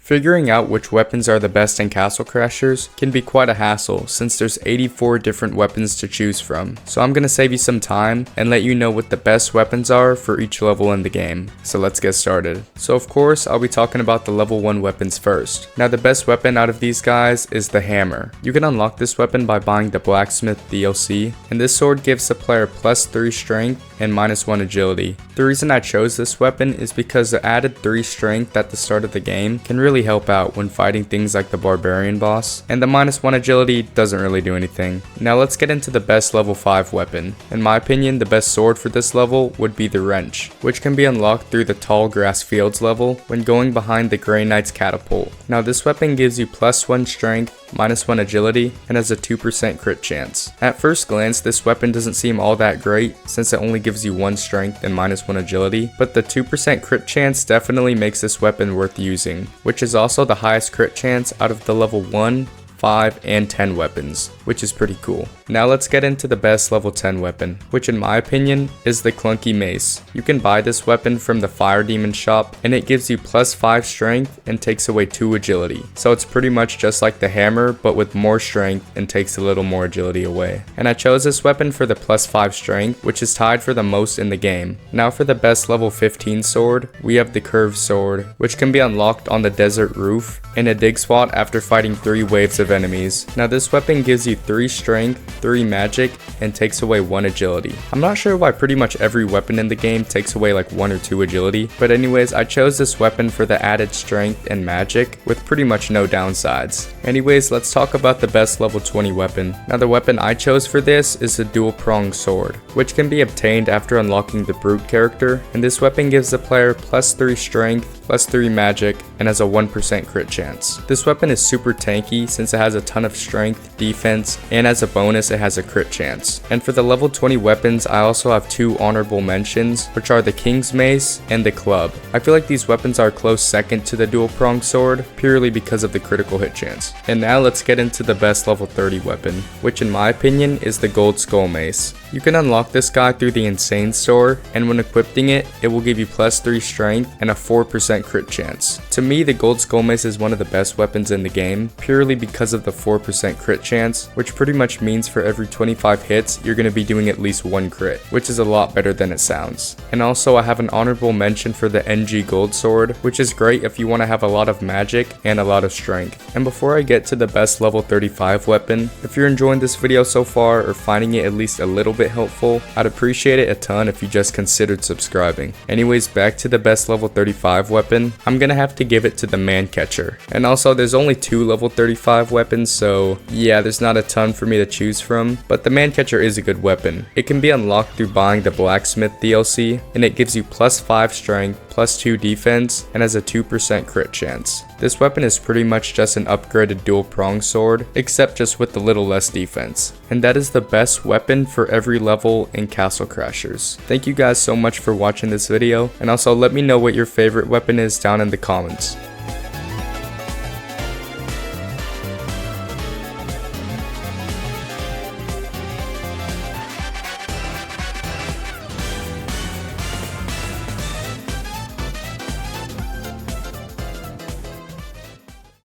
Figuring out which weapons are the best in Castle Crashers can be quite a hassle since there's 84 different weapons to choose from. So I'm gonna save you some time and let you know what the best weapons are for each level in the game. So let's get started. So of course, I'll be talking about the level 1 weapons first. Now the best weapon out of these guys is the hammer. You can unlock this weapon by buying the Blacksmith DLC, and this sword gives the player +3 strength and -1 agility. The reason I chose this weapon is because the added 3 strength at the start of the game can really help out when fighting things like the Barbarian boss, and the -1 agility doesn't really do anything. Now let's get into the best level 5 weapon. In my opinion, the best sword for this level would be the wrench, which can be unlocked through the Tall Grass Fields level when going behind the Grey Knight's catapult. Now this weapon gives you +1 strength, -1 agility, and has a 2% crit chance. At first glance, this weapon doesn't seem all that great since it only gives you 1 strength and -1 agility, but the 2% crit chance definitely makes this weapon worth using, which is also the highest crit chance out of the level 1, 5, and 10 weapons, which is pretty cool. Now let's get into the best level 10 weapon, which in my opinion is the Clunky Mace. You can buy this weapon from the Fire Demon shop, and it gives you +5 strength and takes away 2 agility. So it's pretty much just like the hammer, but with more strength and takes a little more agility away. And I chose this weapon for the +5 strength, which is tied for the most in the game. Now for the best level 15 sword, we have the Curved Sword, which can be unlocked on the desert roof in a dig spot after fighting 3 waves of enemies. Now this weapon gives you 3 strength, 3 magic, and takes away 1 agility. I'm not sure why pretty much every weapon in the game takes away like 1 or 2 agility, but anyways, I chose this weapon for the added strength and magic with pretty much no downsides. Anyways, let's talk about the best level 20 weapon. Now the weapon I chose for this is the Dual Prong Sword, which can be obtained after unlocking the Brute character, and this weapon gives the player +3 strength, +3 magic, and has a 1% crit chance. This weapon is super tanky since it has a ton of strength, defense, and as a bonus it has a crit chance. And for the level 20 weapons, I also have 2 honorable mentions, which are the King's Mace and the Club. I feel like these weapons are close second to the Dual Prong Sword, purely because of the critical hit chance. And now let's get into the best level 30 weapon, which in my opinion is the Gold Skull Mace. You can unlock this guy through the Insane Store, and when equipping it, it will give you +3 strength and a 4% crit chance. To me, the Gold Skull Mace is one of the best weapons in the game, purely because of the 4% crit chance, which pretty much means for every 25 hits, you're going to be doing at least 1 crit, which is a lot better than it sounds. And also, I have an honorable mention for the NG Gold Sword, which is great if you want to have a lot of magic and a lot of strength. And before I get to the best level 35 weapon, if you're enjoying this video so far or finding it at least a little bit helpful, I'd appreciate it a ton if you just considered subscribing. Anyways, back to the best level 35 weapon, I'm gonna have to give it to the Mancatcher. And also, there's only 2 level 35 weapons, so yeah, there's not a ton for me to choose from, but the Mancatcher is a good weapon. It can be unlocked through buying the Blacksmith DLC, and it gives you +5 strength, +2 defense, and has a 2% crit chance. This weapon is pretty much just an upgraded dual prong sword, except just with a little less defense. And that is the best weapon for every level in Castle Crashers. Thank you guys so much for watching this video, and also let me know what your favorite weapon is down in the comments.